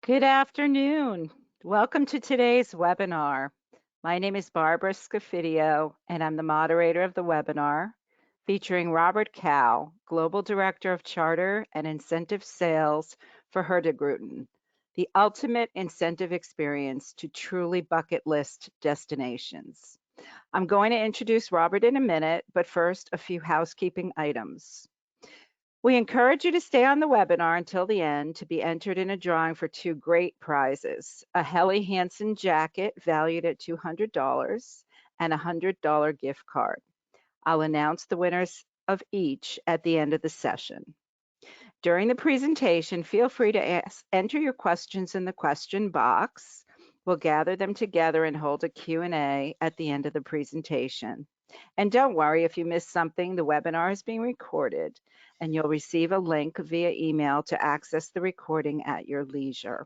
Good afternoon. Welcome to today's webinar. My name is Barbara Scafidio, and I'm the moderator of the webinar featuring Robert Cow, Global Director of Charter and Incentive Sales for Hurtigruten, the ultimate incentive experience to truly bucket list destinations. I'm going to introduce Robert in a minute, but first, a few housekeeping items. We encourage you to stay on the webinar until the end to be entered in a drawing for two great prizes, a Helly Hansen jacket valued at $200 and a $100 gift card. I'll announce the winners of each at the end of the session. During the presentation, feel free to enter your questions in the question box. We'll gather them together and hold a Q&A at the end of the presentation. And don't worry if you miss something, the webinar is being recorded and you'll receive a link via email to access the recording at your leisure.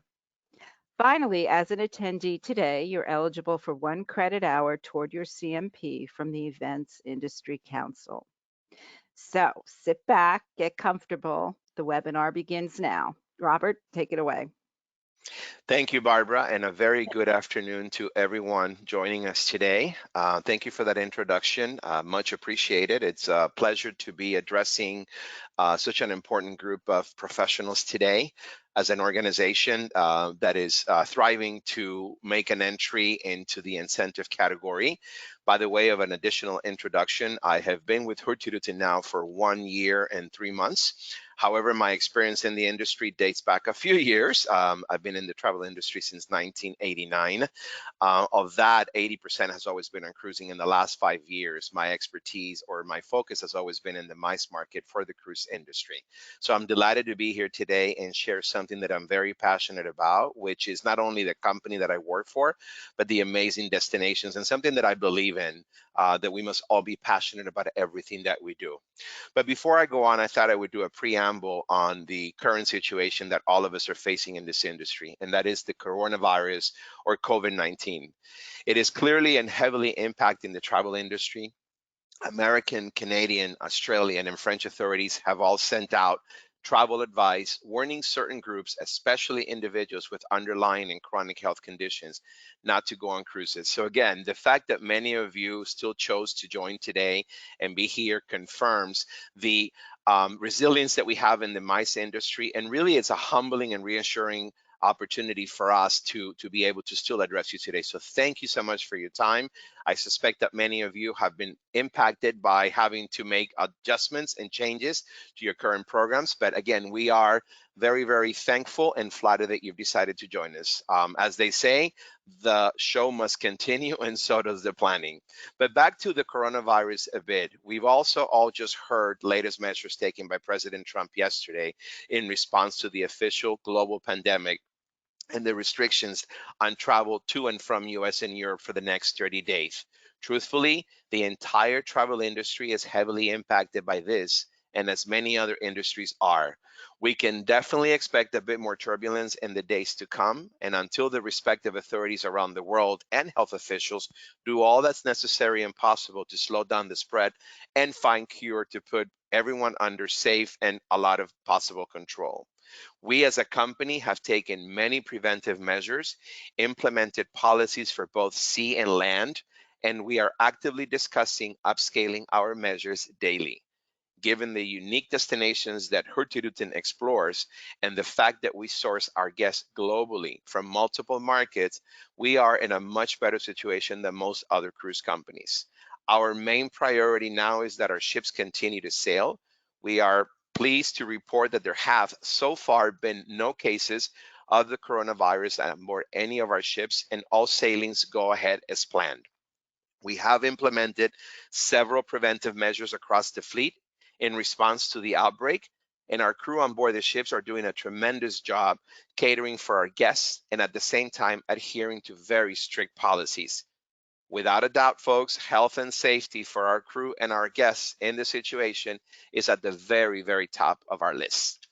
Finally, as an attendee today, you're eligible for 1 credit hour toward your CMP from the Events Industry Council. So sit back, get comfortable. The webinar begins now. Robert, take it away. Thank you, Barbara, and a very good afternoon to everyone joining us today. Thank you for that introduction. Much appreciated. It's a pleasure to be addressing such an important group of professionals today as an organization that is thriving to make an entry into the incentive category. By the way of an additional introduction, I have been with Hurtigruten now for 1 year and 3 months. However, my experience in the industry dates back a few years. I've been in the travel industry since 1989. Of that, 80% has always been on cruising. In the last 5 years, my expertise or my focus has always been in the MICE market for the cruise industry. So I'm delighted to be here today and share something that I'm very passionate about, which is not only the company that I work for, but the amazing destinations and something that I believe in, that we must all be passionate about everything that we do. But before I go on, I thought I would do a preamble on the current situation that all of us are facing in this industry, and that is the coronavirus or COVID-19. It is clearly and heavily impacting the travel industry. American, Canadian, Australian, and French authorities have all sent out travel advice warning certain groups, especially individuals with underlying and chronic health conditions, not to go on cruises. So again, the fact that many of you still chose to join today and be here confirms the resilience that we have in the MICE industry, and really it's a humbling and reassuring opportunity for us to be able to still address you today. So thank you so much for your time. I suspect that many of you have been impacted by having to make adjustments and changes to your current programs. But again, we are very, very thankful and flattered that you've decided to join us. As they say, the show must continue, and so does the planning. But back to the coronavirus a bit. We've also all just heard latest measures taken by President Trump yesterday in response to the official global pandemic and the restrictions on travel to and from US and Europe for the next 30 days. Truthfully, the entire travel industry is heavily impacted by this, and as many other industries are. We can definitely expect a bit more turbulence in the days to come, and until the respective authorities around the world and health officials do all that's necessary and possible to slow down the spread and find cure to put everyone under safe and a lot of possible control. We as a company have taken many preventive measures, implemented policies for both sea and land, and we are actively discussing upscaling our measures daily. Given the unique destinations that Hurtigruten explores and the fact that we source our guests globally from multiple markets, we are in a much better situation than most other cruise companies. Our main priority now is that our ships continue to sail. We are pleased to report that there have so far been no cases of the coronavirus on board any of our ships, and all sailings go ahead as planned. We have implemented several preventive measures across the fleet in response to the outbreak, and our crew on board the ships are doing a tremendous job catering for our guests and at the same time adhering to very strict policies. Without a doubt, folks, health and safety for our crew and our guests in this situation is at the very, very top of our list.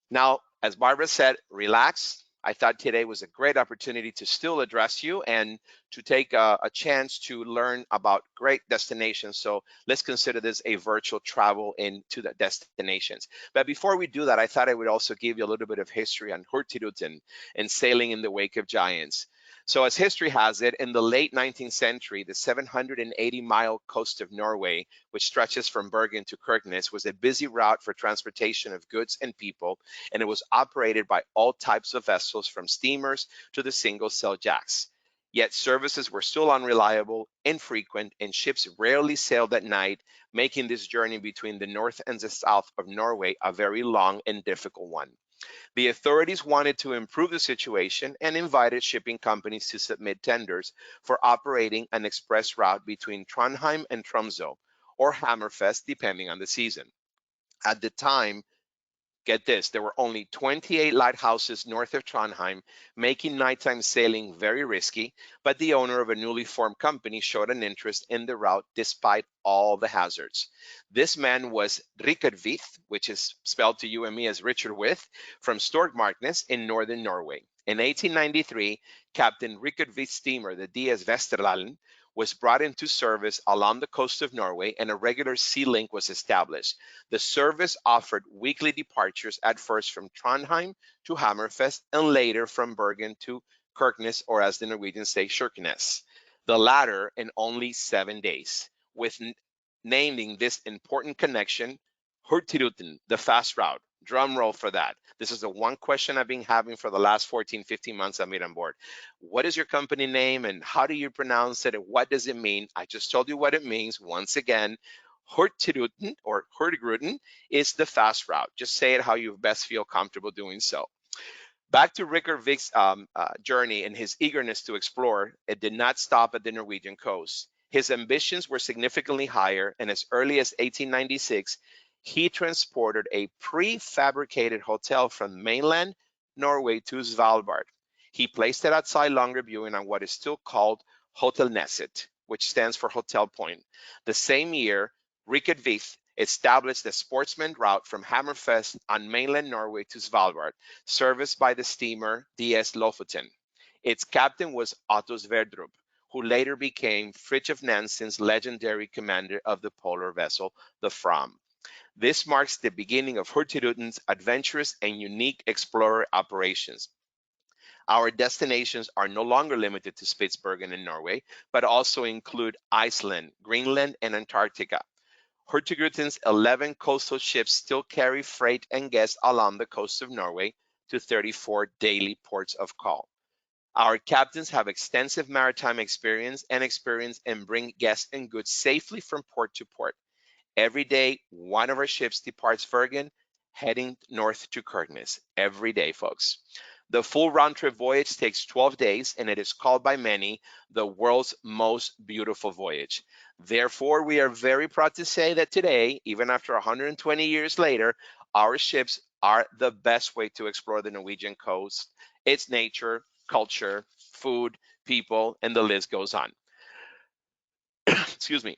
Now, as Barbara said, relax. I thought today was a great opportunity to still address you and to take a chance to learn about great destinations. So let's consider this a virtual travel into the destinations. But before we do that, I thought I would also give you a little bit of history on Hurtigruten and sailing in the wake of giants. So as history has it, in the late 19th century, the 780-mile coast of Norway, which stretches from Bergen to Kirkenes, was a busy route for transportation of goods and people, and it was operated by all types of vessels from steamers to the single sail jacks. Yet services were still unreliable, infrequent, and ships rarely sailed at night, making this journey between the north and the south of Norway a very long and difficult one. The authorities wanted to improve the situation and invited shipping companies to submit tenders for operating an express route between Trondheim and Tromsø, or Hammerfest, depending on the season. At the time, get this, there were only 28 lighthouses north of Trondheim, making nighttime sailing very risky, but the owner of a newly formed company showed an interest in the route despite all the hazards. This man was Rikard With, which is spelled to you and me as Richard With, from Storkmarknes in northern Norway. In 1893, Captain Rikard With's steamer, the DS Vesterlalen, was brought into service along the coast of Norway, and a regular sea link was established. The service offered weekly departures, at first from Trondheim to Hammerfest and later from Bergen to Kirkenes, or as the Norwegians say, Kirkenes. The latter in only 7 days, with naming this important connection Hurtigruten, the fast route. Drum roll for that. This is the one question I've been having for the last 14, 15 months I've been on board. What is your company name and how do you pronounce it and what does it mean? I just told you what it means. Once again, Hurtigruten or Hurtigruten is the fast route. Just say it how you best feel comfortable doing so. Back to Rickard Vick's journey and his eagerness to explore, it did not stop at the Norwegian coast. His ambitions were significantly higher, and as early as 1896, he transported a prefabricated hotel from mainland Norway to Svalbard. He placed it outside Longyearbyen on what is still called Hotel Nesset, which stands for Hotel Point. The same year, Rickard Vick established the sportsman route from Hammerfest on mainland Norway to Svalbard, serviced by the steamer DS Lofoten. Its captain was Otto Sverdrup, who later became Fridtjof Nansen's legendary commander of the polar vessel, the Fram. This marks the beginning of Hurtigruten's adventurous and unique explorer operations. Our destinations are no longer limited to Spitsbergen in Norway, but also include Iceland, Greenland, and Antarctica. Hurtigruten's 11 coastal ships still carry freight and guests along the coast of Norway to 34 daily ports of call. Our captains have extensive maritime experience and bring guests and goods safely from port to port. Every day, one of our ships departs Bergen, heading north to Kirkenes. Every day, folks. The full round trip voyage takes 12 days, and it is called by many the world's most beautiful voyage. Therefore, we are very proud to say that today, even after 120 years later, our ships are the best way to explore the Norwegian coast, its nature, culture, food, people, and the list goes on. Excuse me.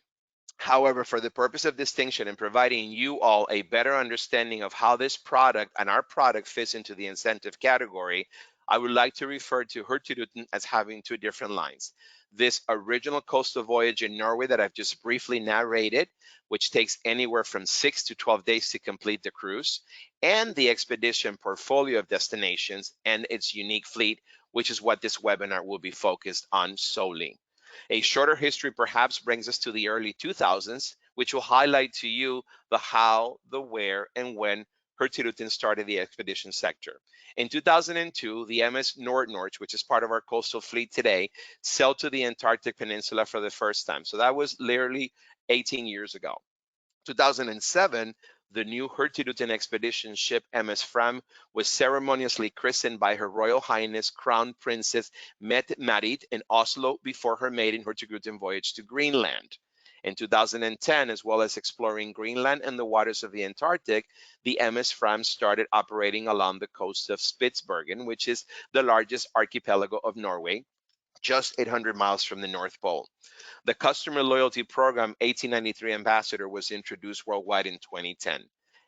However, for the purpose of distinction and providing you all a better understanding of how this product and our product fits into the incentive category, I would like to refer to Hurtigruten as having two different lines. This original coastal voyage in Norway that I've just briefly narrated, which takes anywhere from 6 to 12 days to complete the cruise, and the expedition portfolio of destinations and its unique fleet, which is what this webinar will be focused on solely. A shorter history perhaps brings us to the early 2000s, which will highlight to you the how, the where, and when Hurtigruten started the expedition sector. In 2002, the MS Nordnorch, which is part of our coastal fleet today, sailed to the Antarctic Peninsula for the first time. So that was literally 18 years ago. 2007, the new Hurtigruten expedition ship MS Fram was ceremoniously christened by Her Royal Highness Crown Princess Mette Marit in Oslo before her maiden Hurtigruten voyage to Greenland. In 2010, as well as exploring Greenland and the waters of the Antarctic, the MS Fram started operating along the coast of Spitsbergen, which is the largest archipelago of Norway, just 800 miles from the North Pole. The customer loyalty program 1893 Ambassador was introduced worldwide in 2010.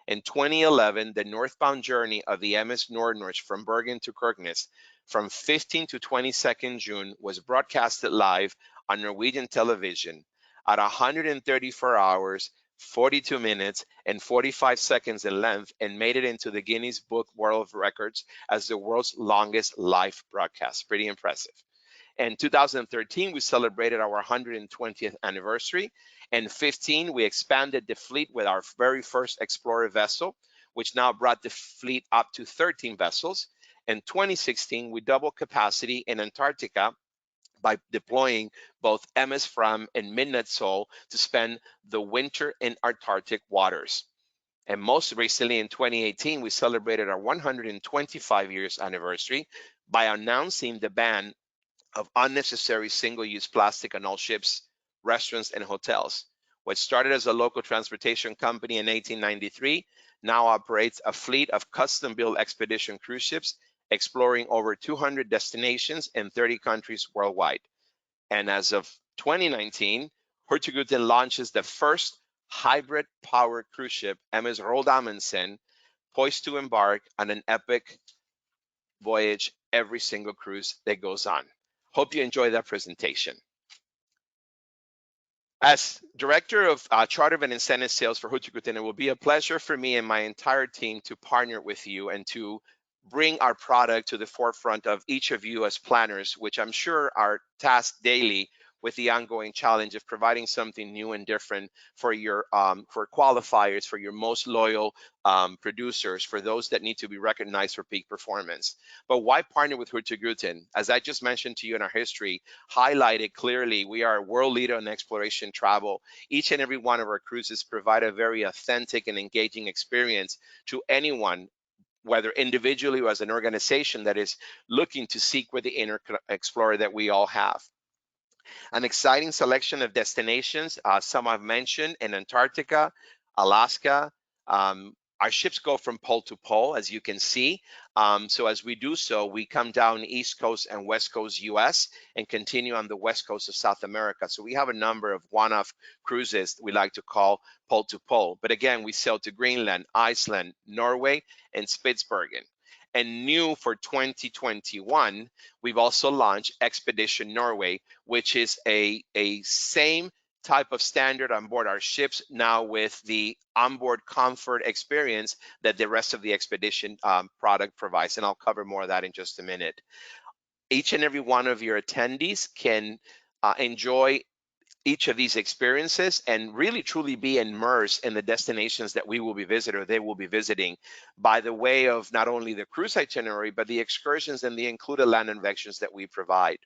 In 2011, the northbound journey of the MS Nordnorsk from Bergen to Kirkenes from 15 to 22nd June was broadcasted live on Norwegian television at 134 hours, 42 minutes, and 45 seconds in length, and made it into the Guinness Book World of Records as the world's longest live broadcast. Pretty impressive. In 2013, we celebrated our 120th anniversary. In 15, we expanded the fleet with our very first Explorer vessel, which now brought the fleet up to 13 vessels. In 2016, we doubled capacity in Antarctica by deploying both MS Fram and Midnight Soul to spend the winter in Antarctic waters. And most recently in 2018, we celebrated our 125 years anniversary by announcing the ban of unnecessary single-use plastic on all ships, restaurants, and hotels. What started as a local transportation company in 1893 now operates a fleet of custom-built expedition cruise ships exploring over 200 destinations in 30 countries worldwide. And as of 2019, Hurtigruten launches the first hybrid-powered cruise ship, MS Roald Amundsen, poised to embark on an epic voyage every single cruise that goes on. Hope you enjoy that presentation. As Director of Charter and Incentive Sales for Hurtigruten, it will be a pleasure for me and my entire team to partner with you and to bring our product to the forefront of each of you as planners, which I'm sure are tasked daily with the ongoing challenge of providing something new and different for your for qualifiers, for your most loyal producers, for those that need to be recognized for peak performance. But why partner with Hurtigruten? As I just mentioned to you in our history, highlighted clearly, we are a world leader in exploration travel. Each and every one of our cruises provide a very authentic and engaging experience to anyone, whether individually or as an organization that is looking to seek with the inner explorer that we all have. An exciting selection of destinations, some I've mentioned in Antarctica, Alaska. Our ships go from pole to pole, as you can see. So as we do so, we come down East Coast and West Coast US and continue on the West Coast of South America. So we have a number of one-off cruises we like to call pole to pole. But again, we sail to Greenland, Iceland, Norway, and Spitsbergen. And new for 2021, we've also launched Expedition Norway, which is a same type of standard on board our ships, now with the onboard comfort experience that the rest of the expedition product provides. And I'll cover more of that in just a minute. Each and every one of your attendees can enjoy each of these experiences and really truly be immersed in the destinations that we will be visiting or they will be visiting by the way of not only the cruise itinerary, but the excursions and the included land inspections that we provide,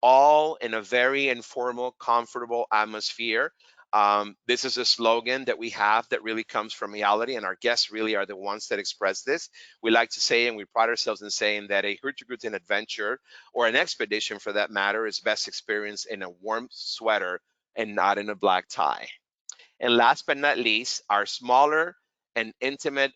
all in a very informal, comfortable atmosphere. This is a slogan that we have that really comes from reality, and our guests really are the ones that express this. We like to say, and we pride ourselves in saying, that a Hurtigruten adventure, or an expedition for that matter, is best experienced in a warm sweater and not in a black tie. And last but not least, our smaller and intimate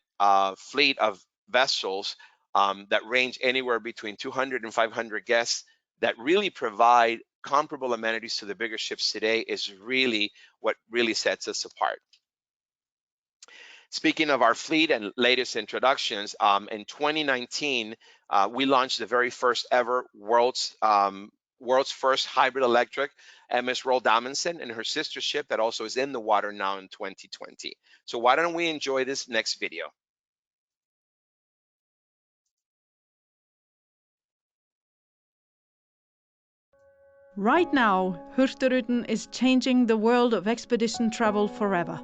fleet of vessels that range anywhere between 200 and 500 guests that really provide comparable amenities to the bigger ships today is really what really sets us apart. Speaking of our fleet and latest introductions, in 2019, we launched the very first ever world's first hybrid electric MS Roald Amundsen and her sister ship that also is in the water now in 2020. So why don't we enjoy this next video? Right now, Hurtigruten is changing the world of expedition travel forever.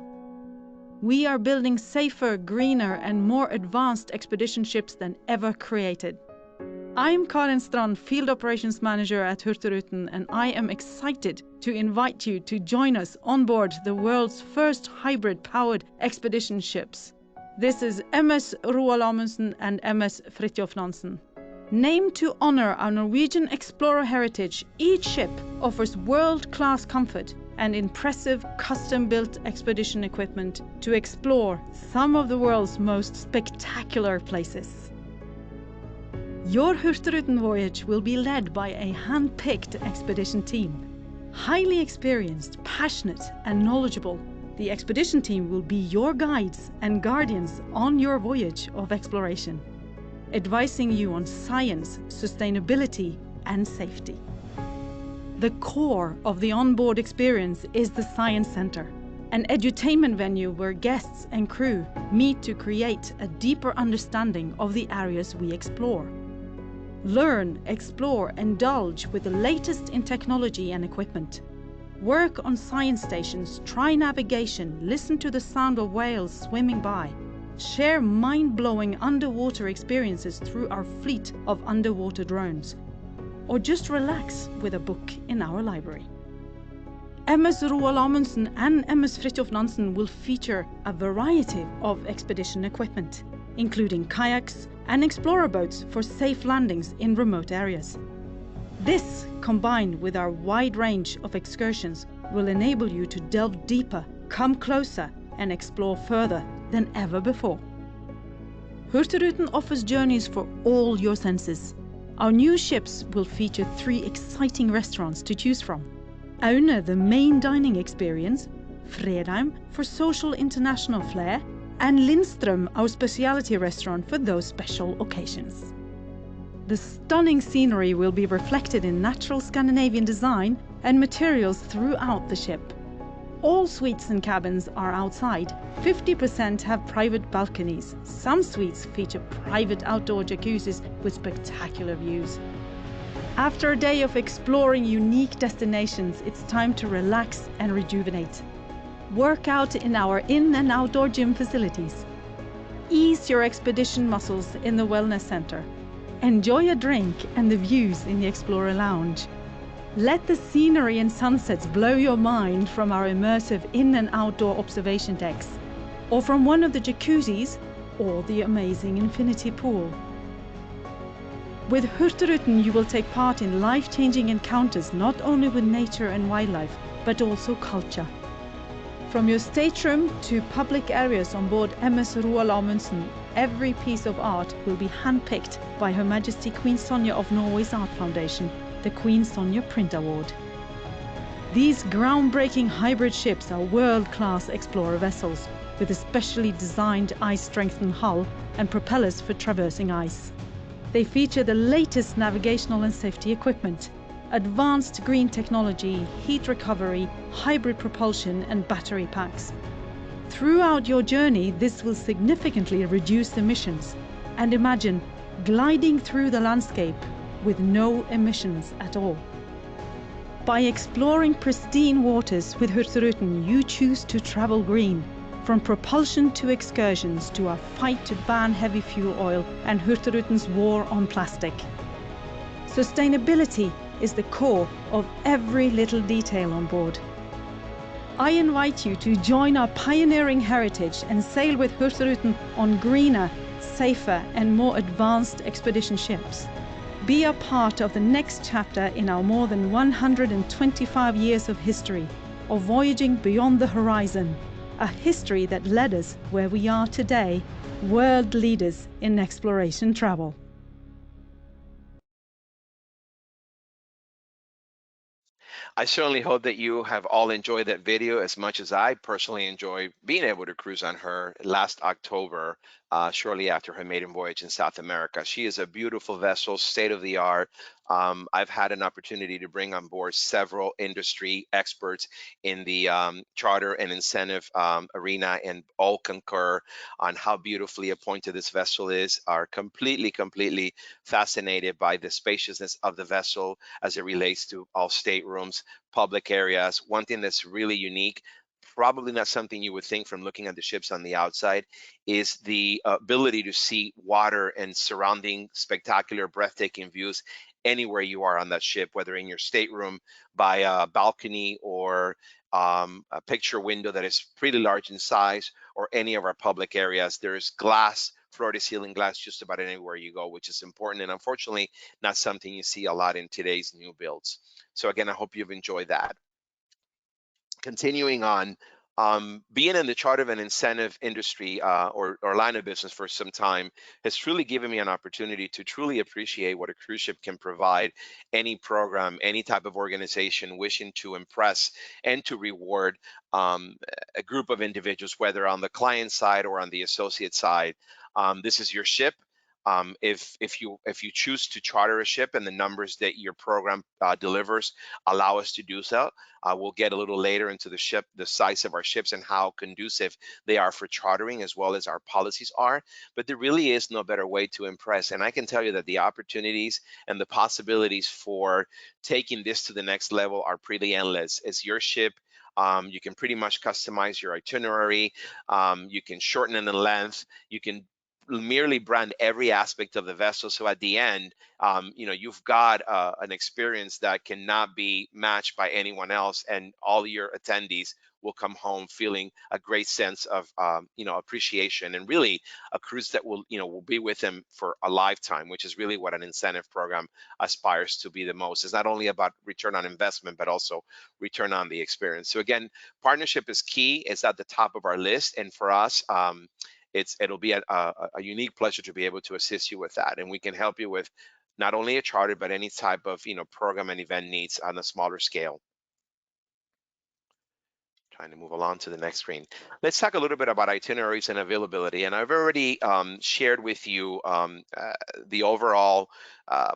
We are building safer, greener, and more advanced expedition ships than ever created. I'm Karin Strand, Field Operations Manager at Hurtigruten, and I am excited to invite you to join us on board the world's first hybrid-powered expedition ships. This is MS Roald Amundsen and MS Fridtjof Nansen. Named to honor our Norwegian explorer heritage, each ship offers world-class comfort and impressive custom-built expedition equipment to explore some of the world's most spectacular places. Your Hurtigruten voyage will be led by a hand-picked expedition team. Highly experienced, passionate, and knowledgeable, The expedition team will be your guides and guardians on your voyage of exploration, advising you on science, sustainability, and safety. The core of the onboard experience is the Science Center, an edutainment venue where guests and crew meet to create a deeper understanding of the areas we explore. Learn, explore, indulge with the latest in technology and equipment. Work on science stations, try navigation, listen to the sound of whales swimming by. Share mind-blowing underwater experiences through our fleet of underwater drones. Or just relax with a book in our library. MS Roald Amundsen and MS Fridtjof Nansen will feature a variety of expedition equipment, including kayaks and explorer boats for safe landings in remote areas. This, combined with our wide range of excursions, will enable you to delve deeper, come closer, and explore further than ever before. Hurtigruten offers journeys for all your senses. Our new ships will feature 3 exciting restaurants to choose from. Aune, the main dining experience, Fredheim for social international flair, and Lindström, our specialty restaurant for those special occasions. The stunning scenery will be reflected in natural Scandinavian design and materials throughout the ship. All suites and cabins are outside. 50% have private balconies. Some suites feature private outdoor jacuzzis with spectacular views. After a day of exploring unique destinations, it's time to relax and rejuvenate. Work out in our in- and outdoor gym facilities. Ease your expedition muscles in the Wellness Center. Enjoy a drink and the views in the Explorer Lounge. Let the scenery and sunsets blow your mind from our immersive in- and outdoor observation decks, or from one of the jacuzzis, or the amazing infinity pool. With Hurtigruten, you will take part in life-changing encounters not only with nature and wildlife, but also culture. From your stateroom to public areas on board MS Roald Amundsen, every piece of art will be handpicked by Her Majesty Queen Sonja of Norway's Art Foundation, the Queen Sonja Print Award. These groundbreaking hybrid ships are world-class explorer vessels with a specially designed ice-strengthened hull and propellers for traversing ice. They feature the latest navigational and safety equipment, advanced green technology, heat recovery, hybrid propulsion, and battery packs. Throughout your journey, this will significantly reduce emissions. And imagine gliding through the landscape with no emissions at all. By exploring pristine waters with Hurtigruten, you choose to travel green. From propulsion to excursions to our fight to ban heavy fuel oil and Hurtigruten's war on plastic. Sustainability is the core of every little detail on board. I invite you to join our pioneering heritage and sail with Hurtigruten on greener, safer, and more advanced expedition ships. Be a part of the next chapter in our more than 125 years of history, of voyaging beyond the horizon, a history that led us where we are today, world leaders in exploration travel. I certainly hope that you have all enjoyed that video as much as I personally enjoyed being able to cruise on her last October, shortly after her maiden voyage in South America. She is a beautiful vessel, state of the art. I've had an opportunity to bring on board several industry experts in the charter and incentive arena, and all concur on how beautifully appointed this vessel is, are completely fascinated by the spaciousness of the vessel as it relates to all staterooms, public areas. One thing that's really unique, probably not something you would think from looking at the ships on the outside, is the ability to see water and surrounding spectacular, breathtaking views anywhere you are on that ship, whether in your stateroom, by a balcony, or a picture window that is pretty large in size, or any of our public areas. There's glass, floor-to-ceiling glass, just about anywhere you go, which is important, and unfortunately not something you see a lot in today's new builds. So again, I hope you've enjoyed that. Continuing on, Being in the charter and incentive industry or line of business for some time has truly given me an opportunity to truly appreciate what a cruise ship can provide any program, any type of organization wishing to impress and to reward a group of individuals, whether on the client side or on the associate side. This is your ship. If you choose to charter a ship and the numbers that your program delivers allow us to do so, we'll get a little later into the size of our ships and how conducive they are for chartering, as well as our policies are. But there really is no better way to impress. And I can tell you that the opportunities and the possibilities for taking this to the next level are pretty endless. As your ship, you can pretty much customize your itinerary. You can shorten it in length. You can merely brand every aspect of the vessel. So at the end, you've got an experience that cannot be matched by anyone else, and all your attendees will come home feeling a great sense of appreciation, and really a cruise that will be with them for a lifetime, which is really what an incentive program aspires to be the most. It's not only about return on investment, but also return on the experience. So again, partnership is key. It's at the top of our list, and for us, it'll be a unique pleasure to be able to assist you with that, and we can help you with not only a charter but any type of program and event needs on a smaller scale. Trying to move along to the next screen. Let's talk a little bit about itineraries and availability. And I've already shared with you the overall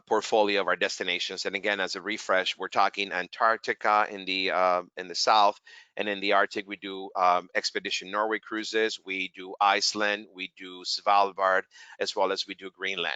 portfolio of our destinations. And again, as a refresh, we're talking Antarctica in the south, and in the Arctic we do Expedition Norway cruises, we do Iceland, we do Svalbard, as well as we do Greenland.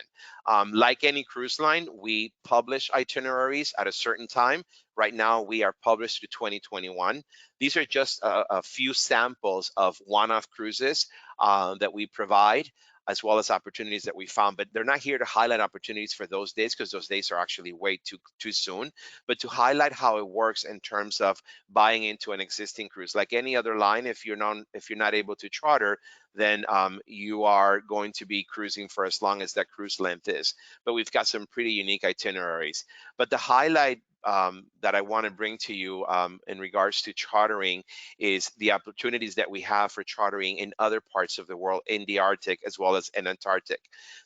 Like any cruise line, we publish itineraries at a certain time. Right now we are published to 2021. These are just a few samples of one-off cruises that we provide, as well as opportunities that we found, but they're not here to highlight opportunities for those days, because those days are actually way too soon, but to highlight how it works in terms of buying into an existing cruise. Like any other line, if you're not able to charter, then you are going to be cruising for as long as that cruise length is. But we've got some pretty unique itineraries. But the highlight that I want to bring to you in regards to chartering is the opportunities that we have for chartering in other parts of the world, in the Arctic as well as in Antarctic.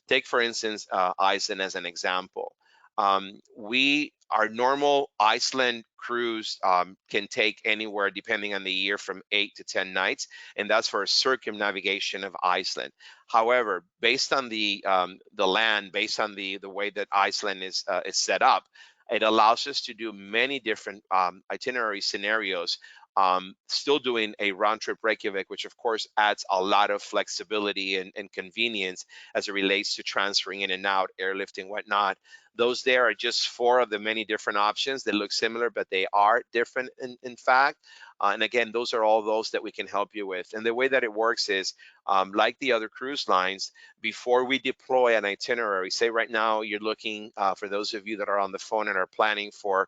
Take, for instance, Iceland as an example. Our normal Iceland cruise can take anywhere, depending on the year, from 8 to 10 nights, and that's for a circumnavigation of Iceland. However, based on the land, based on the way that Iceland is set up, it allows us to do many different itinerary scenarios, still doing a round trip Reykjavik, which of course adds a lot of flexibility and convenience as it relates to transferring in and out, airlifting, whatnot. Those there are just 4 of the many different options that look similar, but they are different in fact. And again, those are all those that we can help you with. And the way that it works is, like the other cruise lines, before we deploy an itinerary, say right now you're looking, for those of you that are on the phone and are planning for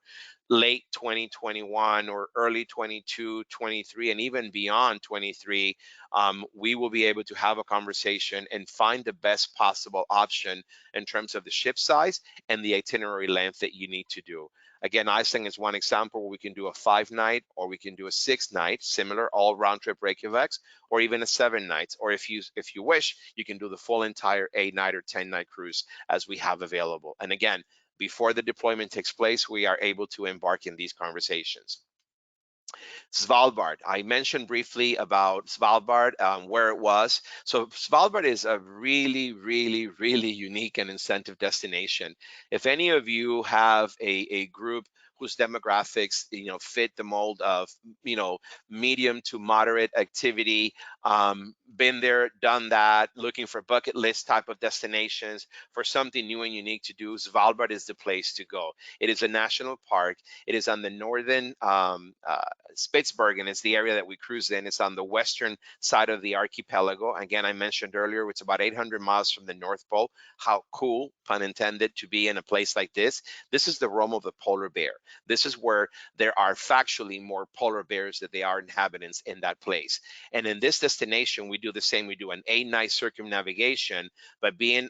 late 2021 or early 22, 23, and even beyond 23, we will be able to have a conversation and find the best possible option in terms of the ship size and the itinerary length that you need to do. Again, Iceland is one example where we can do a 5-night, or we can do a 6-night, similar, all round trip Reykjavik, or even a 7 nights. Or if you wish, you can do the full entire 8-night or 10-night cruise as we have available. And again, before the deployment takes place, we are able to embark in these conversations. Svalbard, I mentioned briefly about Svalbard, where it was. So Svalbard is a really, really, really unique and incentive destination. If any of you have a group whose demographics, fit the mold of, medium to moderate activity, been there, done that, looking for bucket list type of destinations, for something new and unique to do, Svalbard is the place to go. It is a national park. It is on the northern Spitsbergen is the area that we cruise in. It's on the western side of the archipelago. Again, I mentioned earlier, it's about 800 miles from the North Pole. How cool, pun intended, to be in a place like this. This is the realm of the polar bear. This is where there are factually more polar bears than there are inhabitants in that place. And in this destination, we do the same. We do an 8-night circumnavigation, but being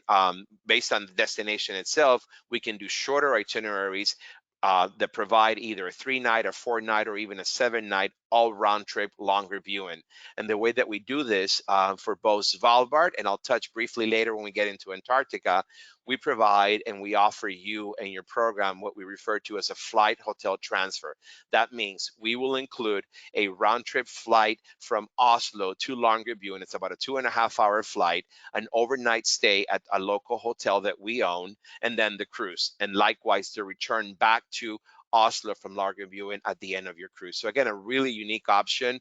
based on the destination itself, we can do shorter itineraries, that provide either a 3-night, a 4-night, or even a 7-night all round trip longer viewing. And the way that we do this for both Svalbard, and I'll touch briefly later when we get into Antarctica, we provide and we offer you and your program what we refer to as a flight hotel transfer. That means we will include a round trip flight from Oslo to Longyearbyen. It's about a 2.5-hour flight, an overnight stay at a local hotel that we own, and then the cruise. And likewise, the return back to Oslo from Longyearbyen at the end of your cruise. So again, a really unique option.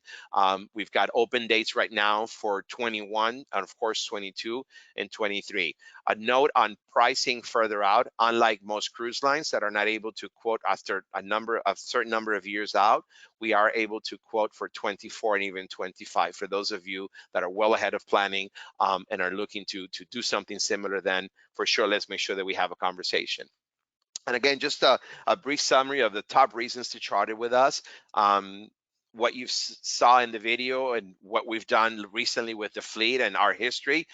We've got open dates right now for 21 and of course 22 and 23. A note on pricing further out: unlike most cruise lines that are not able to quote after a certain number of years out, we are able to quote for 24 and even 25 for those of you that are well ahead of planning and are looking to do something similar. Then for sure, let's make sure that we have a conversation. And again, just a brief summary of the top reasons to charter with us. What you saw in the video and what we've done recently with the fleet and our history,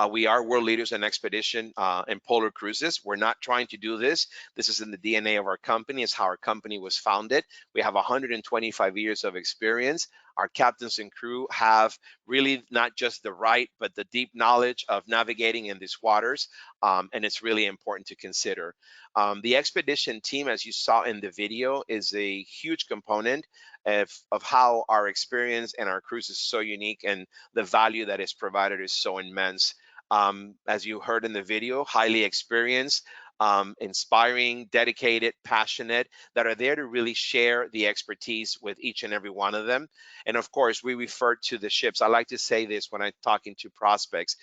we are world leaders in expedition and polar cruises. We're not trying to do this. This is in the DNA of our company. It's how our company was founded. We have 125 years of experience. Our captains and crew have really not just the right, but the deep knowledge of navigating in these waters, and it's really important to consider. The expedition team, as you saw in the video, is a huge component of how our experience and our cruise is so unique, and the value that is provided is so immense. As you heard in the video, highly experienced, inspiring, dedicated, passionate, that are there to really share the expertise with each and every one of them. And of course, we refer to the ships. I like to say this when I'm talking to prospects.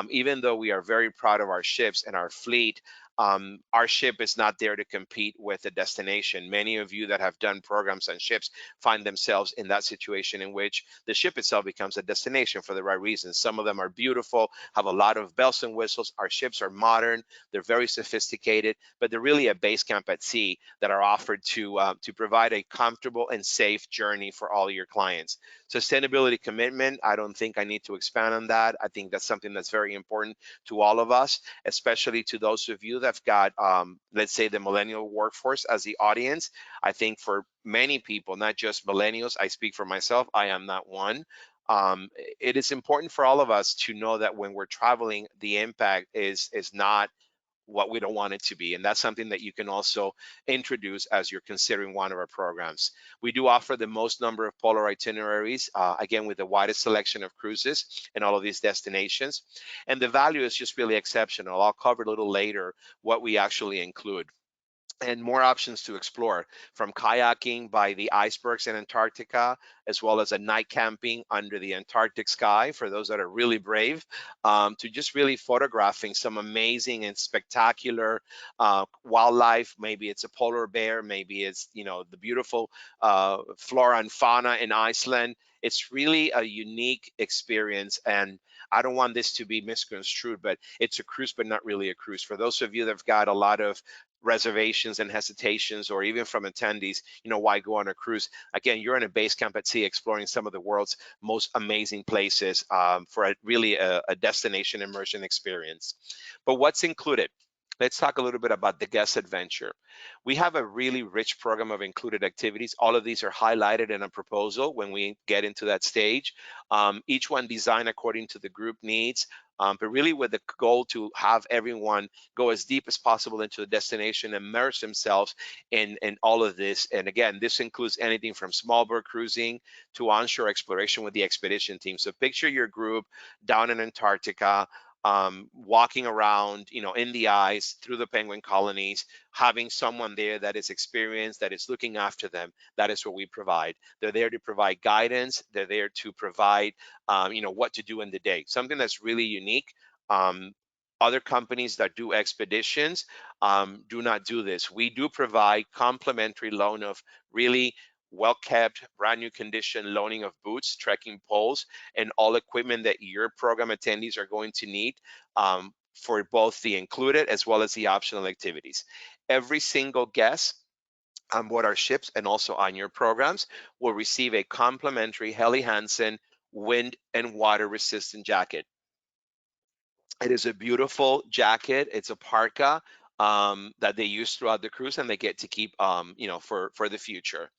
Even though we are very proud of our ships and our fleet, our ship is not there to compete with the destination. Many of you that have done programs on ships find themselves in that situation in which the ship itself becomes a destination for the right reasons. Some of them are beautiful, have a lot of bells and whistles. Our ships are modern, they're very sophisticated, but they're really a base camp at sea that are offered to provide a comfortable and safe journey for all your clients. Sustainability commitment, I don't think I need to expand on that. I think that's something that's very important to all of us, especially to those of you that've got, let's say, the millennial workforce as the audience. I think for many people, not just millennials, I speak for myself, I am not one. It is important for all of us to know that when we're traveling, the impact is not what we don't want it to be. And that's something that you can also introduce as you're considering one of our programs. We do offer the most number of polar itineraries, again, with the widest selection of cruises in all of these destinations. And the value is just really exceptional. I'll cover a little later what we actually include. And more options to explore, from kayaking by the icebergs in Antarctica, as well as a night camping under the Antarctic sky for those that are really brave, to just really photographing some amazing and spectacular wildlife. Maybe it's a polar bear, maybe it's, you know, the beautiful flora and fauna in Iceland. It's really a unique experience, and I don't want this to be misconstrued, but it's a cruise, but not really a cruise. For those of you that have got a lot of reservations and hesitations, or even from attendees, you know, why go on a cruise? Again, you're in a base camp at sea exploring some of the world's most amazing places for really a destination immersion experience. But what's included? Let's talk a little bit about the guest adventure. We have a really rich program of included activities. All of these are highlighted in a proposal when we get into that stage. Each one designed according to the group needs, but really with the goal to have everyone go as deep as possible into the destination, immerse themselves in all of this. And again, this includes anything from small boat cruising to onshore exploration with the expedition team. So picture your group down in Antarctica, walking around, you know, in the ice, through the penguin colonies, having someone there that is experienced, that is looking after them. That is what we provide. They're there to provide guidance. They're there to provide, you know, what to do in the day. Something that's really unique. Other companies that do expeditions do not do this. We do provide complimentary loan of really well-kept, brand new condition loaning of boots, trekking poles, and all equipment that your program attendees are going to need for both the included as well as the optional activities. Every single guest on board our ships and also on your programs will receive a complimentary Helly Hansen wind and water resistant jacket. It is a beautiful jacket. It's a parka. that they use throughout the cruise, and they get to keep, for the future.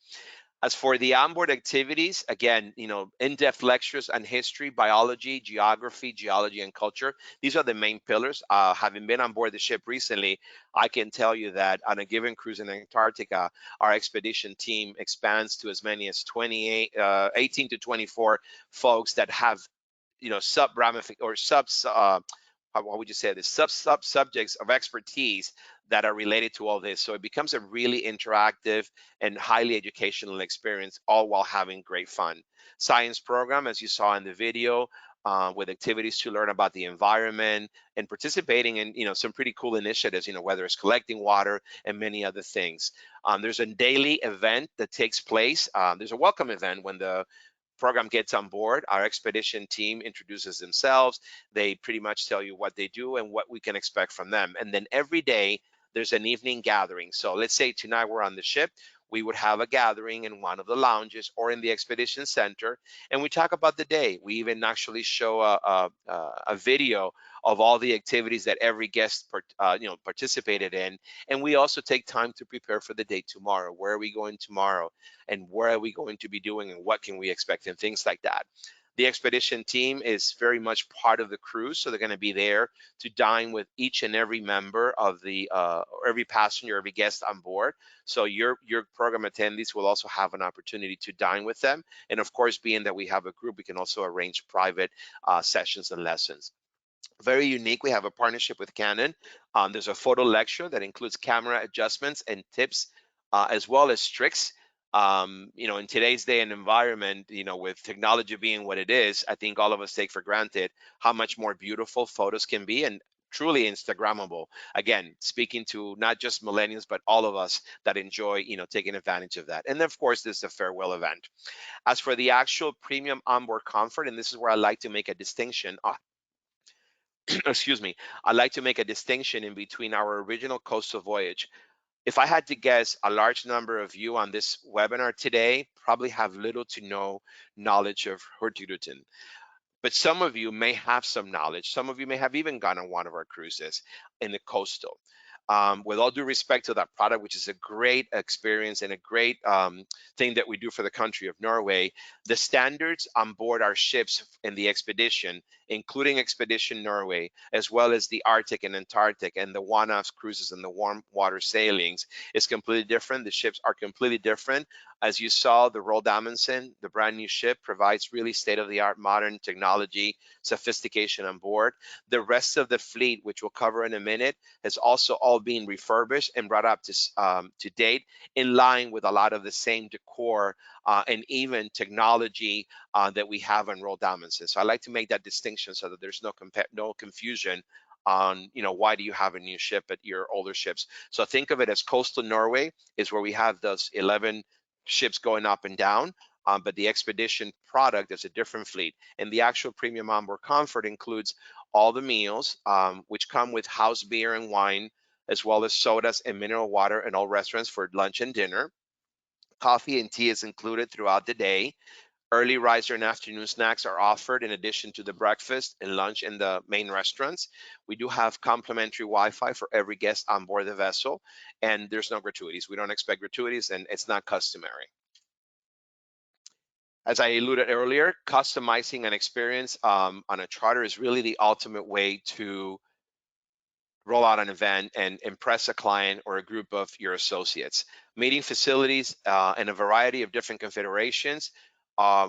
As for the onboard activities, again, in-depth lectures on history, biology, geography, geology, and culture. These are the main pillars. Having been on board the ship recently, I can tell you that on a given cruise in Antarctica, our expedition team expands to as many as 18 to 24 folks that have, sub ramific or sub how would you say this, sub subjects of expertise that are related to all this. So it becomes a really interactive and highly educational experience, all while having great fun. Science program, as you saw in the video, with activities to learn about the environment and participating in, some pretty cool initiatives, whether it's collecting water and many other things. There's a daily event that takes place. There's a welcome event when the program gets on board. Our expedition team introduces themselves. They pretty much tell you what they do and what we can expect from them. And then every day there's an evening gathering. So let's say tonight we're on the ship, we would have a gathering in one of the lounges or in the expedition center, and we talk about the day. We even actually show a video of all the activities that every guest participated in, and we also take time to prepare for the day tomorrow. Where are we going tomorrow, and where are we going to be doing, and what can we expect, and things like that. The expedition team is very much part of the cruise, so they're going to be there to dine with each and every member of the, or every passenger, every guest on board. So your program attendees will also have an opportunity to dine with them. And of course, being that we have a group, we can also arrange private sessions and lessons. Very unique, we have a partnership with Canon. There's a photo lecture that includes camera adjustments and tips, as well as tricks. In today's day and environment, with technology being what it is, I think all of us take for granted how much more beautiful photos can be, and truly Instagrammable. Again, speaking to not just millennials, but all of us that enjoy, taking advantage of that. And then of course, there's the farewell event. As for the actual premium onboard comfort, and this is where I like to make a distinction, excuse me, I like to make a distinction in between our original coastal voyage. If I had to guess, a large number of you on this webinar today probably have little to no knowledge of Hurtigruten. But some of you may have some knowledge. Some of you may have even gone on one of our cruises in the coastal. With all due respect to that product, which is a great experience and a great thing that we do for the country of Norway, the standards on board our ships in the expedition, including Expedition Norway, as well as the Arctic and Antarctic and the one-off cruises and the warm water sailings, is completely different. The ships are completely different. As you saw, the Roald Amundsen, the brand new ship, provides really state-of-the-art modern technology, sophistication on board. The rest of the fleet, which we'll cover in a minute, has also all been refurbished and brought up to date, in line with a lot of the same decor and even technology that we have on Roald Amundsen. So I like to make that distinction so that there's no confusion on, why do you have a new ship at your older ships. So think of it as coastal Norway is where we have those 11 ships going up and down. But the expedition product is a different fleet, and the actual premium onboard comfort includes all the meals, which come with house beer and wine, as well as sodas and mineral water in all restaurants for lunch and dinner. Coffee and tea is included throughout the day. Early riser and afternoon snacks are offered in addition to the breakfast and lunch in the main restaurants. We do have complimentary Wi-Fi for every guest on board the vessel, and there's no gratuities. We don't expect gratuities, and it's not customary. As I alluded earlier, customizing an experience on a charter is really the ultimate way to roll out an event and impress a client or a group of your associates. Meeting facilities and a variety of different configurations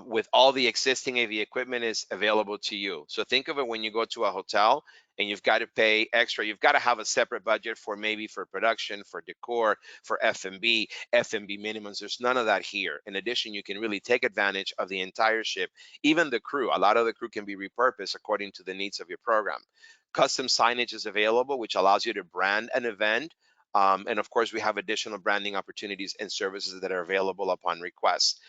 with all the existing AV equipment is available to you. So think of it when you go to a hotel and you've got to pay extra, you've got to have a separate budget for maybe for production, for decor, for F&B minimums. There's none of that here. In addition, you can really take advantage of the entire ship, even the crew. A lot of the crew can be repurposed according to the needs of your program. Custom signage is available, which allows you to brand an event. And of course, we have additional branding opportunities and services that are available upon request.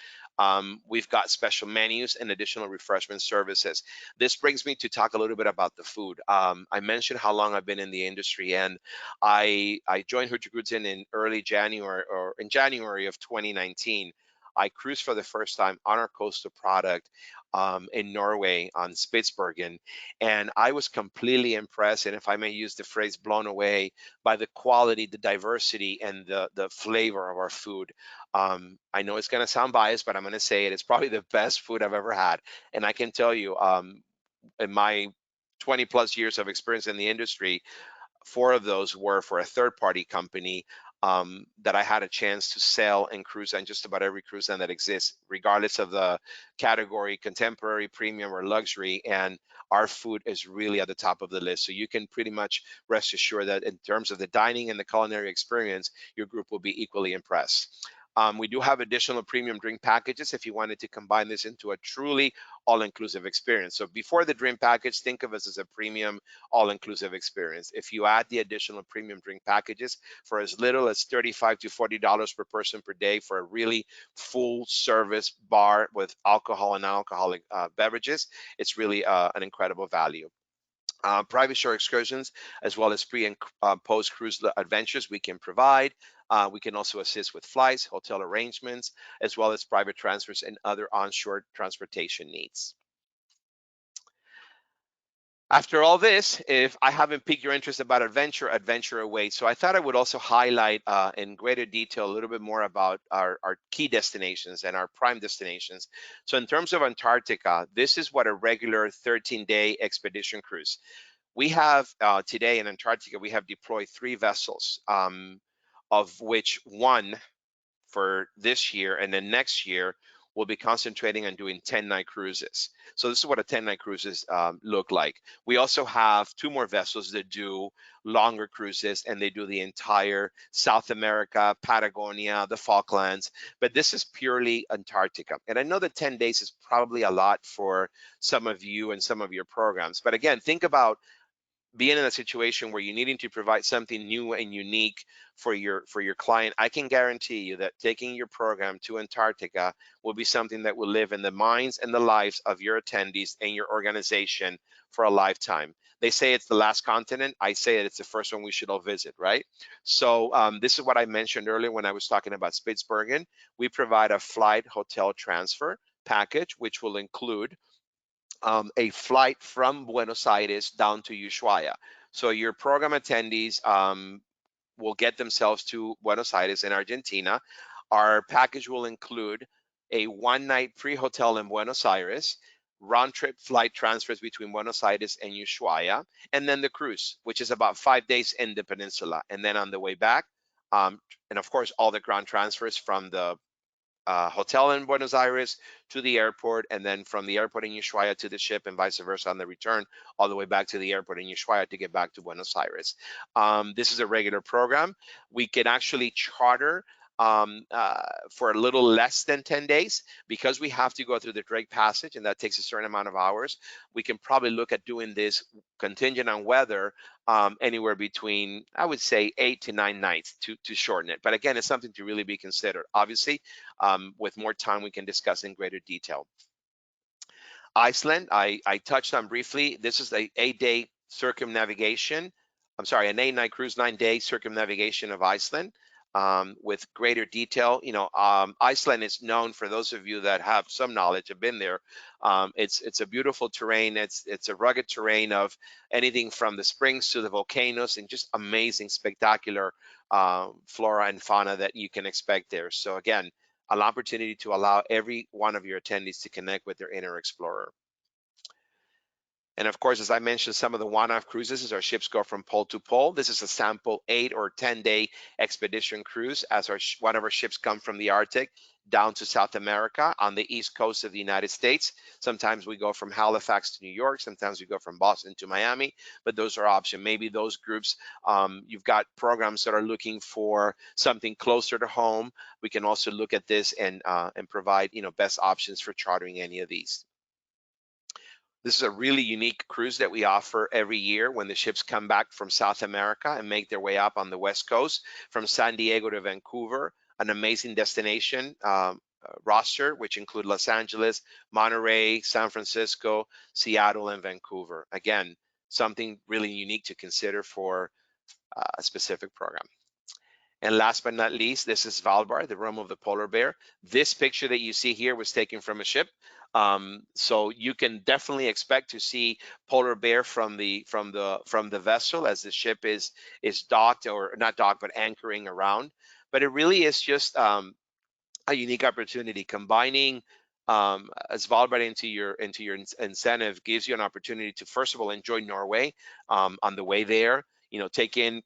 We've got special menus and additional refreshment services. This brings me to talk a little bit about the food. I mentioned how long I've been in the industry, and I joined Hurtigruten in early January, or in January of 2019. I cruised for the first time on our coastal product in Norway on Spitsbergen, and I was completely impressed, and if I may use the phrase, blown away by the quality, the diversity, and the flavor of our food. I know it's going to sound biased, but I'm going to say it. It's probably the best food I've ever had, and I can tell you, in my 20 plus years of experience in the industry, 4 of those were for a third-party company that I had a chance to sell and cruise on just about every cruise line that exists, regardless of the category, contemporary, premium, or luxury. And our food is really at the top of the list. So you can pretty much rest assured that in terms of the dining and the culinary experience, your group will be equally impressed. We do have additional premium drink packages if you wanted to combine this into a truly all-inclusive experience. So before the drink package, think of us as a premium all-inclusive experience. If you add the additional premium drink packages for as little as $35 to $40 per person per day for a really full service bar with alcohol and non-alcoholic beverages, it's really an incredible value. Private shore excursions, as well as pre and post cruise adventures we can provide. We can also assist with flights, hotel arrangements, as well as private transfers and other onshore transportation needs. After all this, if I haven't piqued your interest about adventure, adventure awaits. So I thought I would also highlight in greater detail a little bit more about our key destinations and our prime destinations. So in terms of Antarctica, this is what a regular 13-day expedition cruise. We have today in Antarctica, we have deployed 3 vessels, of which one for this year, and then next year we'll be concentrating on doing 10-night cruises. So this is what a 10-night cruises look like. We also have 2 more vessels that do longer cruises, and they do the entire South America, Patagonia, the Falklands, but this is purely Antarctica. And I know that 10 days is probably a lot for some of you and some of your programs, but again, think about being in a situation where you're needing to provide something new and unique for your client. I can guarantee you that taking your program to Antarctica will be something that will live in the minds and the lives of your attendees and your organization for a lifetime. They say it's the last continent. I say that it's the first one we should all visit, right? So this is what I mentioned earlier when I was talking about Spitsbergen. We provide a flight hotel transfer package, which will include a flight from Buenos Aires down to Ushuaia. So your program attendees will get themselves to Buenos Aires in Argentina. Our package will include a 1-night pre-hotel in Buenos Aires, round-trip flight transfers between Buenos Aires and Ushuaia, and then the cruise, which is about 5 days in the peninsula. And then on the way back, and of course, all the ground transfers from the hotel in Buenos Aires to the airport, and then from the airport in Ushuaia to the ship, and vice versa on the return, all the way back to the airport in Ushuaia to get back to Buenos Aires. This is a regular program. We can actually charter for a little less than 10 days because we have to go through the Drake Passage, and that takes a certain amount of hours. We can probably look at doing this contingent on weather anywhere between, I would say, 8 to 9 nights to shorten it. But again, it's something to really be considered. Obviously, with more time, we can discuss in greater detail. Iceland, I touched on briefly. This is a 8-day circumnavigation. I'm sorry, an 8-night cruise, 9-day circumnavigation of Iceland. With greater detail. Iceland is known, for those of you that have some knowledge, have been there. It's a beautiful terrain. It's a rugged terrain of anything from the springs to the volcanoes, and just amazing, spectacular flora and fauna that you can expect there. So again, an opportunity to allow every one of your attendees to connect with their inner explorer. And of course, as I mentioned, some of the one-off cruises as our ships go from pole to pole. This is a sample 8 or 10-day expedition cruise as one of our ships come from the Arctic down to South America on the east coast of the United States. Sometimes we go from Halifax to New York. Sometimes we go from Boston to Miami, but those are options. Maybe those groups, you've got programs that are looking for something closer to home. We can also look at this and provide, best options for chartering any of these. This is a really unique cruise that we offer every year when the ships come back from South America and make their way up on the West Coast from San Diego to Vancouver, an amazing destination roster, which include Los Angeles, Monterey, San Francisco, Seattle, and Vancouver. Again, something really unique to consider for a specific program. And last but not least, this is Svalbard, the realm of the polar bear. This picture that you see here was taken from a ship. So you can definitely expect to see polar bear from the vessel as the ship is docked, or not docked, but anchoring around. But it really is just a unique opportunity. Combining Svalbard into your incentive gives you an opportunity to, first of all, enjoy Norway on the way there. You know, take in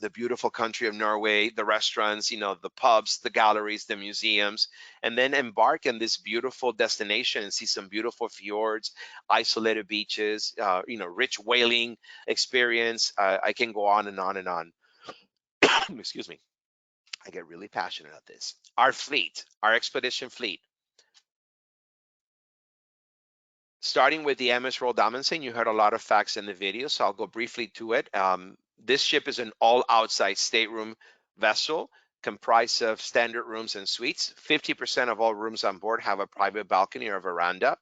the beautiful country of Norway, the restaurants, you know, the pubs, the galleries, the museums, and then embark on this beautiful destination and see some beautiful fjords, isolated beaches, you know, rich whaling experience. I can go on and on and on. Excuse me. I get really passionate about this. Our fleet, our expedition fleet. Starting with the MS Roald Amundsen, you heard a lot of facts in the video, so I'll go briefly to it. This ship is an all-outside stateroom vessel comprised of standard rooms and suites. 50% of all rooms on board have a private balcony or veranda.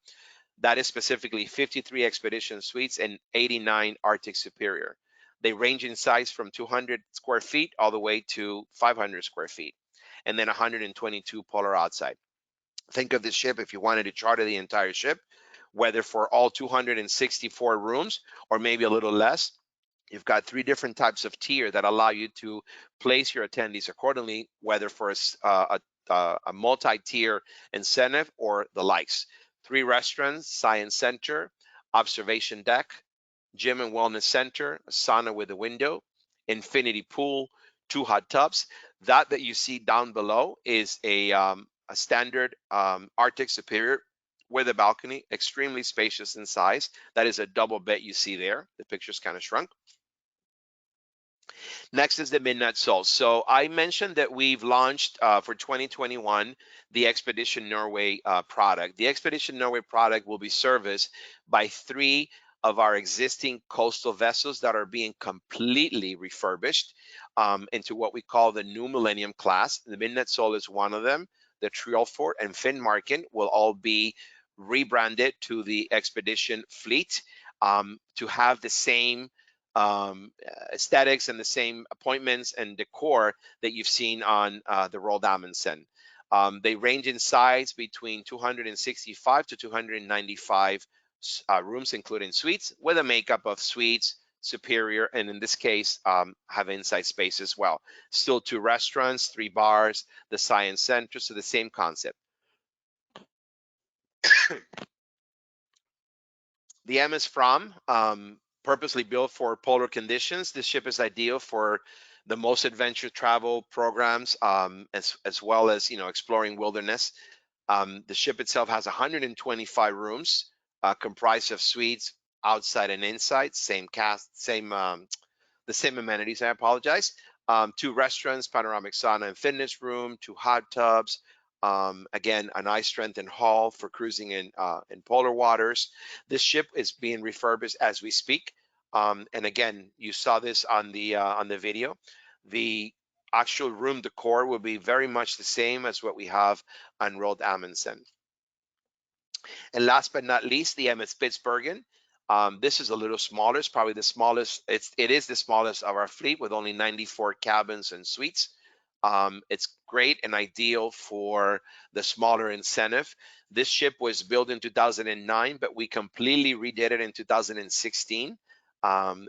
That is specifically 53 expedition suites and 89 Arctic Superior. They range in size from 200 square feet all the way to 500 square feet, and then 122 polar outside. Think of this ship, if you wanted to charter the entire ship, whether for all 264 rooms or maybe a little less, you've got 3 different types of tier that allow you to place your attendees accordingly, whether for a multi-tier incentive or the likes. 3 restaurants, science center, observation deck, gym and wellness center, a sauna with a window, infinity pool, 2 hot tubs. That you see down below is a standard Arctic Superior with a balcony, extremely spacious in size. That is a double bed you see there. The picture's kind of shrunk. Next is the Midnight Soul. So I mentioned that we've launched for 2021 the Expedition Norway product. The Expedition Norway product will be serviced by 3 of our existing coastal vessels that are being completely refurbished into what we call the New Millennium class. The Midnight Soul is one of them. The Triolfort and Finnmarken will all be rebranded to the Expedition fleet to have the same aesthetics and the same appointments and decor that you've seen on the Roald Amundsen. They range in size between 265 to 295 rooms, including suites, with a makeup of suites, superior, and in this case, have inside space as well. Still 2 restaurants, 3 bars, the science center, so the same concept. The MS Fram, purposely built for polar conditions. This ship is ideal for the most adventure travel programs, as well as, you know, exploring wilderness. The ship itself has 125 rooms, comprised of suites, outside and inside, same cast, the same amenities, I apologize. 2 restaurants, panoramic sauna and fitness room, 2 hot tubs, again, an ice strengthened hull for cruising in polar waters. This ship is being refurbished as we speak. And again, you saw this on the video. The actual room decor will be very much the same as what we have on Roald Amundsen. And last but not least, the MS Spitsbergen. This is a little smaller. It's probably the smallest. It is the smallest of our fleet with only 94 cabins and suites. It's great and ideal for the smaller incentive. This ship was built in 2009, but we completely redid it in 2016.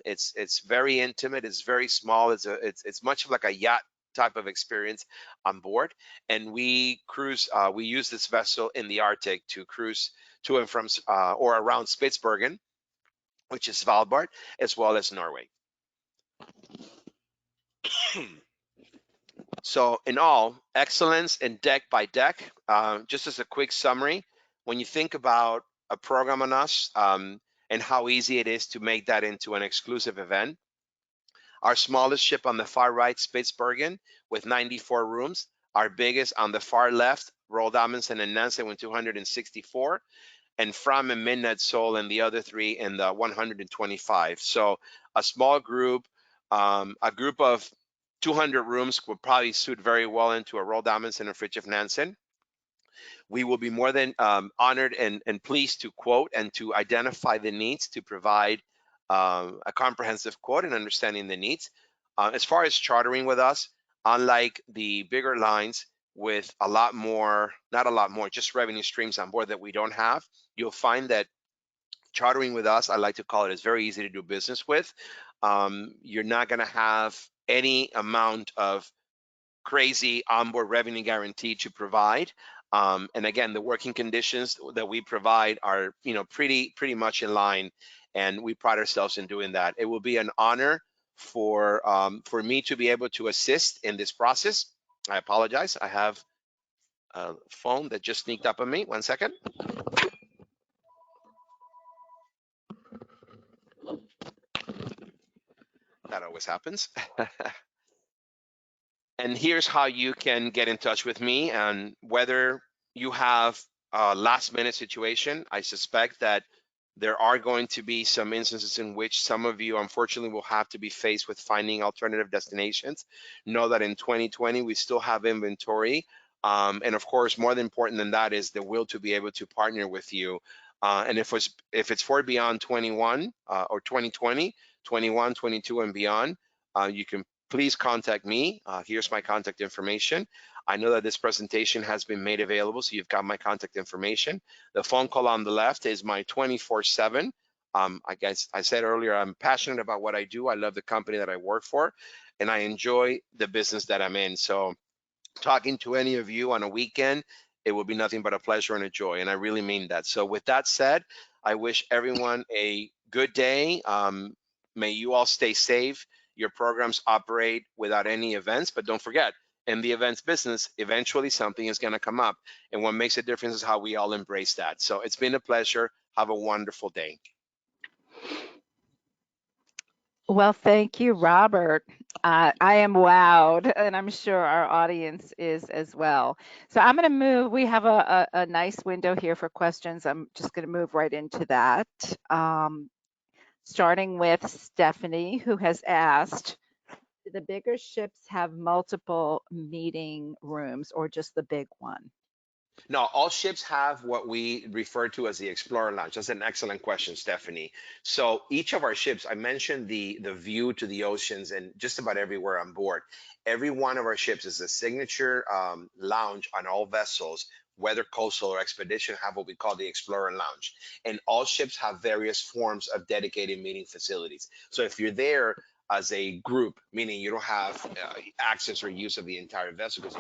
It's very intimate. It's very small. It's much like a yacht type of experience on board, and we cruise. We use this vessel in the Arctic to cruise to and from or around Spitsbergen, which is Svalbard, as well as Norway. So in all, excellence in deck by deck. Just as a quick summary, when you think about a program on us and how easy it is to make that into an exclusive event, our smallest ship on the far right, Spitsbergen, with 94 rooms. Our biggest on the far left, Roald Amundsen and Nansen with 264, and Fram and Midnight Soul and the other 3 in the 125. So a small group, a group of 200 rooms would probably suit very well into a Roald Amundsen and Fridtjof Nansen. We will be more than honored and pleased to quote and to identify the needs to provide a comprehensive quote and understanding the needs. As far as chartering with us, Unlike the bigger lines with a lot more, not a lot more, just revenue streams on board that we don't have, you'll find that chartering with us, I like to call it, is very easy to do business with. You're not going to have any amount of crazy onboard revenue guarantee to provide. And again, the working conditions that we provide are, pretty much in line, and we pride ourselves in doing that. It will be an honor for me to be able to assist in this process. I apologize. I have a phone that just sneaked up on me. 1 second. That always happens. And here's how you can get in touch with me. And whether you have a last minute situation, I suspect that there are going to be some instances in which some of you, unfortunately, will have to be faced with finding alternative destinations. Know that in 2020, we still have inventory. And of course, more important than that is the will to be able to partner with you. And if it's for beyond 21 or 2020, 21, 22 and beyond, you can please contact me. Here's my contact information. I know that this presentation has been made available, so you've got my contact information. The phone call on the left is my 24/7. I guess I said earlier, I'm passionate about what I do. I love the company that I work for, and I enjoy the business that I'm in. So talking to any of you on a weekend, it will be nothing but a pleasure and a joy, and I really mean that. So with that said, I wish everyone a good day. May you all stay safe. Your programs operate without any events, but don't forget, in the events business, eventually something is going to come up, and what makes a difference is how we all embrace that. So it's been a pleasure. Have a wonderful day. Well, thank you, Robert. I am wowed, and I'm sure our audience is as well. So I'm going to move. We have a nice window here for questions. I'm just going to move right into that. Starting with Stephanie, who has asked, do the bigger ships have multiple meeting rooms or just the big one? No, all ships have what we refer to as the Explorer Lounge. That's an excellent question, Stephanie. So each of our ships, I mentioned the view to the oceans and just about everywhere on board. Every one of our ships is a signature lounge on all vessels, whether coastal or expedition, have what we call the Explorer Lounge. And all ships have various forms of dedicated meeting facilities. So if you're there as a group, meaning you don't have access or use of the entire vessel because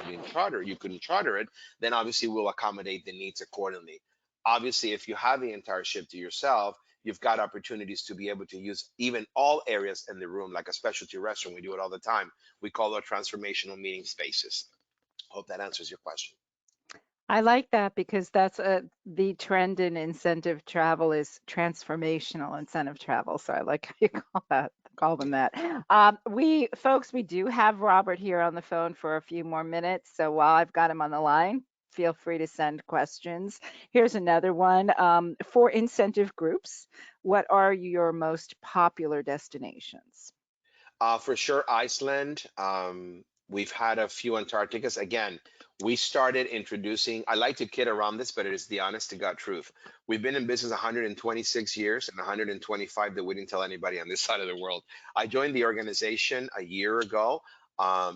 you couldn't charter it, then obviously we'll accommodate the needs accordingly. Obviously, if you have the entire ship to yourself, you've got opportunities to be able to use even all areas in the room, like a specialty restroom. We do it all the time. We call it transformational meeting spaces. Hope that answers your question. I like that because that's the trend in incentive travel is transformational incentive travel. So I like how you call them that. We do have Robert here on the phone for a few more minutes. So while I've got him on the line, feel free to send questions. Here's another one. For incentive groups, what are your most popular destinations? For sure, Iceland. We've had a few Antarcticas. Again, we started introducing, I like to kid around this, but it is the honest to God truth. We've been in business 126 years and 125 that we didn't tell anybody on this side of the world. I joined the organization a year ago.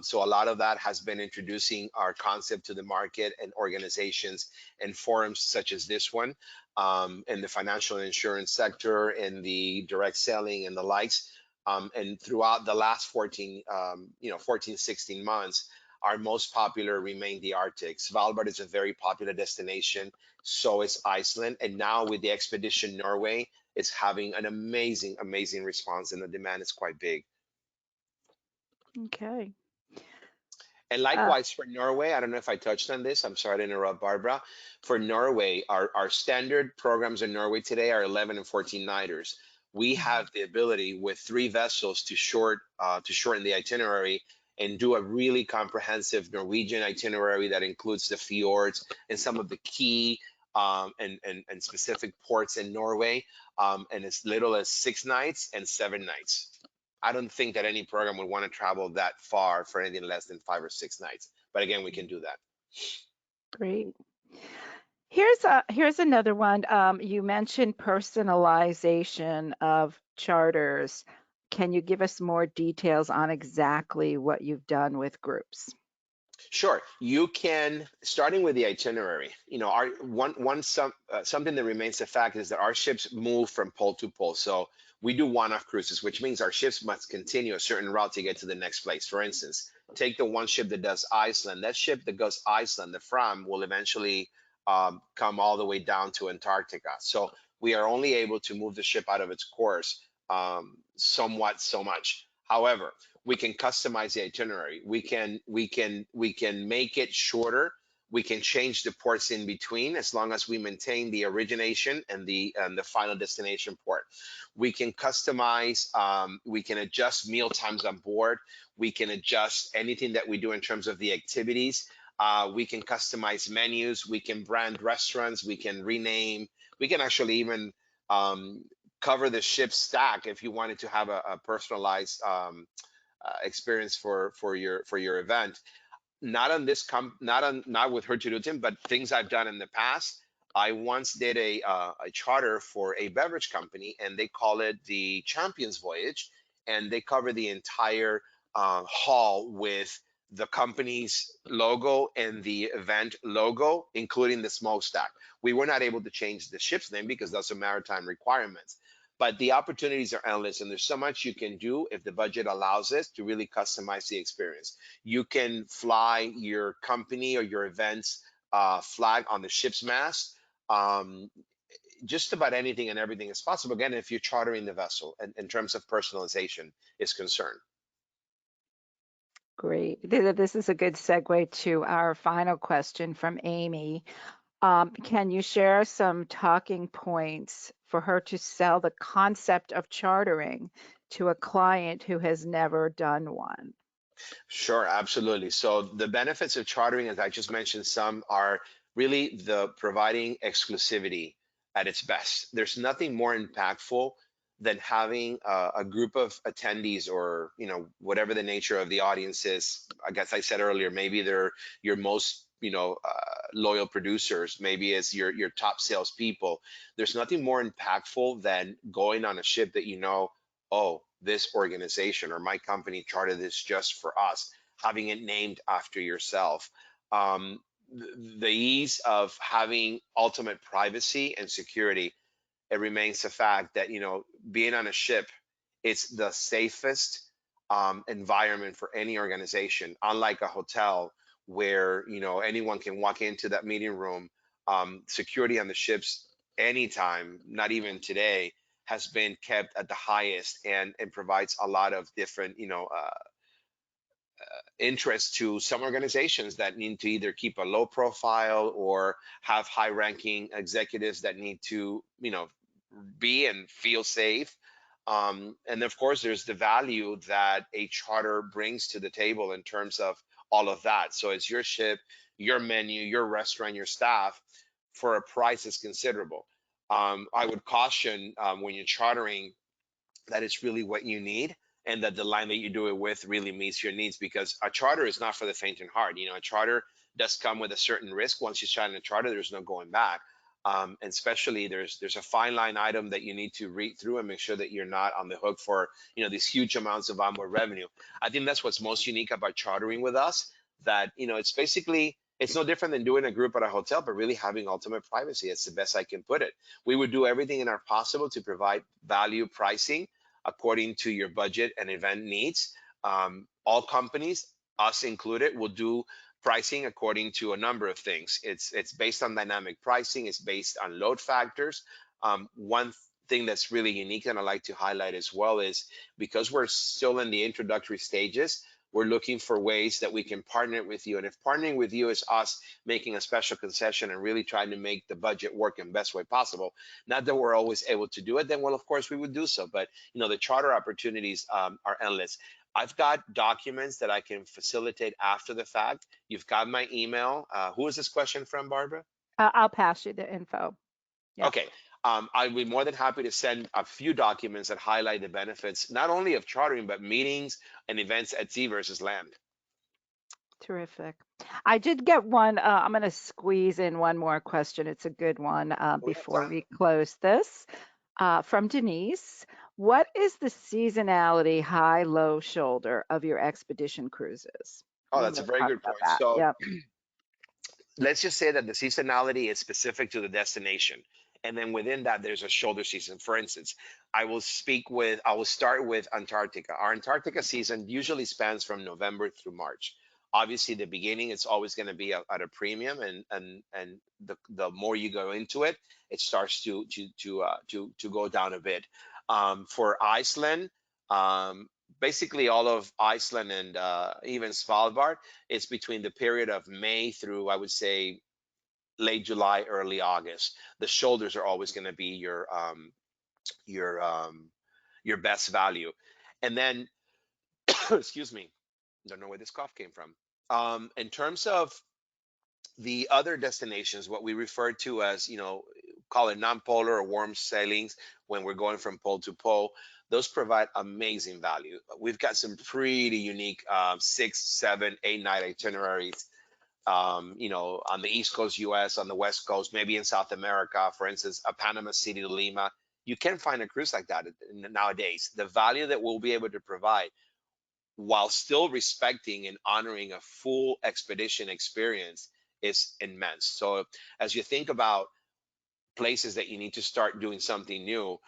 So a lot of that has been introducing our concept to the market and organizations and forums such as this one, in the financial and insurance sector, in the direct selling and the likes. And throughout the last 14, 16 months, our most popular remained the Arctic. Svalbard is a very popular destination. So is Iceland. And now with the Expedition Norway, it's having an amazing, amazing response, and the demand is quite big. Okay. And likewise for Norway, I don't know if I touched on this. I'm sorry to interrupt, Barbara. For Norway, our standard programs in Norway today are 11 and 14 nighters. We have the ability with 3 vessels to shorten the itinerary and do a really comprehensive Norwegian itinerary that includes the fjords and some of the key and specific ports in Norway, and as little as 6 nights and 7 nights. I don't think that any program would want to travel that far for anything less than 5 or 6 nights. But again, we can do that. Great. Here's another one. You mentioned personalization of charters. can you give us more details on exactly what you've done with groups? Sure. You can, starting with the itinerary, our something that remains a fact is that our ships move from pole to pole. So we do one-off cruises, which means our ships must continue a certain route to get to the next place. For instance, take the one ship that does Iceland. That ship that goes Iceland, the Fram, will eventually come all the way down to Antarctica. So we are only able to move the ship out of its course somewhat so much. However, we can customize the itinerary. We can make it shorter. We can change the ports in between as long as we maintain the origination and the final destination port. We can customize. We can adjust meal times on board. We can adjust anything that we do in terms of the activities. We can customize menus. We can brand restaurants. We can rename. We can actually even cover the ship's stack if you wanted to have a personalized experience for your event. Not on this not with Hurtigruten, but things I've done in the past. I once did a charter for a beverage company, and they call it the Champions Voyage, and they cover the entire hall with the company's logo and the event logo, including the smokestack. We were not able to change the ship's name because those are maritime requirements. But the opportunities are endless, and there's so much you can do if the budget allows it to really customize the experience. You can fly your company or your event's flag on the ship's mast. Just about anything and everything is possible, again, if you're chartering the vessel in terms of personalization is concerned. Great. This is a good segue to our final question from Amy. Can you share some talking points for her to sell the concept of chartering to a client who has never done one? Sure, absolutely. So the benefits of chartering, as I just mentioned, some are really the providing exclusivity at its best. There's nothing more impactful than having a group of attendees, or whatever the nature of the audience is. I guess I said earlier, maybe they're your most loyal producers, maybe it's your top salespeople. There's nothing more impactful than going on a ship that oh, this organization or my company chartered this just for us, having it named after yourself. The ease of having ultimate privacy and security, it remains a fact that being on a ship, it's the safest environment for any organization, unlike a hotel where anyone can walk into that meeting room. Security on the ships anytime, not even today, has been kept at the highest, and provides a lot of different interest to some organizations that need to either keep a low profile or have high ranking executives that need to be and feel safe. And of course, there's the value that a charter brings to the table in terms of all of that. So it's your ship, your menu, your restaurant, your staff, for a price that's considerable. I would caution when you're chartering that it's really what you need, and that the line that you do it with really meets your needs, because a charter is not for the faint and heart. A charter does come with a certain risk. Once you sign a charter, there's no going back. And especially there's a fine line item that you need to read through and make sure that you're not on the hook for these huge amounts of onboard revenue. I think that's what's most unique about chartering with us, that it's no different than doing a group at a hotel, but really having ultimate privacy. It's the best I can put it. We would do everything in our possible to provide value pricing according to your budget and event needs. All companies, us included, will do pricing according to a number of things. It's based on dynamic pricing. It's based on load factors. One thing that's really unique and I like to highlight as well is, because we're still in the introductory stages, we're looking for ways that we can partner with you. And if partnering with you is us making a special concession and really trying to make the budget work in best way possible, not that we're always able to do it, then, well, of course we would do so. But the charter opportunities are endless. I've got documents that I can facilitate after the fact. You've got my email. Who is this question from, Barbara? I'll pass you the info. Yeah. Okay. I'd be more than happy to send a few documents that highlight the benefits, not only of chartering, but meetings and events at sea versus land. Terrific. I did get one. I'm going to squeeze in one more question. It's a good one before we close this. From Denise. What is the seasonality high-low shoulder of your expedition cruises? Oh, We that's a will very talk good about point. that. So Yep. let's just say that the seasonality is specific to the destination. And then within that, there's a shoulder season. For instance, I will start with Antarctica. Our Antarctica season usually spans from November through March. Obviously, the beginning, it's always going to be at a premium, and the more you go into it, it starts to go down a bit. For Iceland, basically all of Iceland and even Svalbard, it's between the period of May through, I would say, late July, early August. The shoulders are always going to be your your best value. And then, excuse me, don't know where this cough came from. In terms of the other destinations, what we refer to as, call it non-polar or warm sailings, when we're going from pole to pole, those provide amazing value. We've got some pretty unique 6, 7, 8 night itineraries, on the East Coast US, on the West Coast, maybe in South America, for instance, a Panama City to Lima. You can find a cruise like that nowadays. The value that we'll be able to provide while still respecting and honoring a full expedition experience is immense. So as you think about places that you need to start doing something new,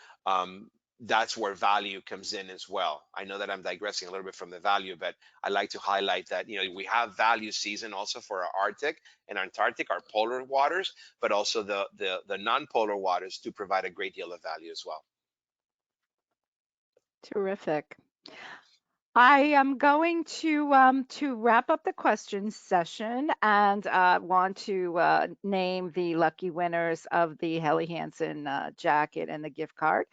that's where value comes in as well. I know that I'm digressing a little bit from the value, but I like to highlight that we have value season also for our Arctic and Antarctic, our polar waters, but also the non-polar waters do provide a great deal of value as well. Terrific. I am going to wrap up the questions session and want to name the lucky winners of the Helly Hansen jacket and the gift card.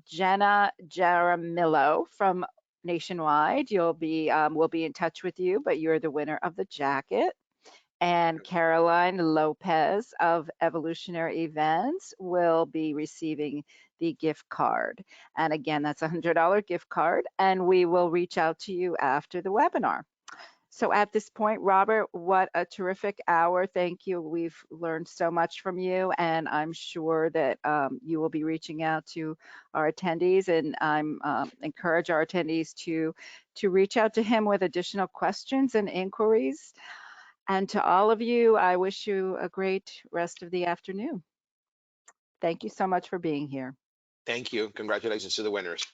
Jenna Jaramillo from Nationwide, you'll be we'll be in touch with you, but you're the winner of the jacket. And Caroline Lopez of Evolutionary Events will be receiving the gift card. And again, that's a $100 gift card, and we will reach out to you after the webinar. So at this point, Robert, what a terrific hour. Thank you. We've learned so much from you, and I'm sure that you will be reaching out to our attendees, and I'm encourage our attendees to reach out to him with additional questions and inquiries. And to all of you, I wish you a great rest of the afternoon. Thank you so much for being here. Thank you. Congratulations to the winners.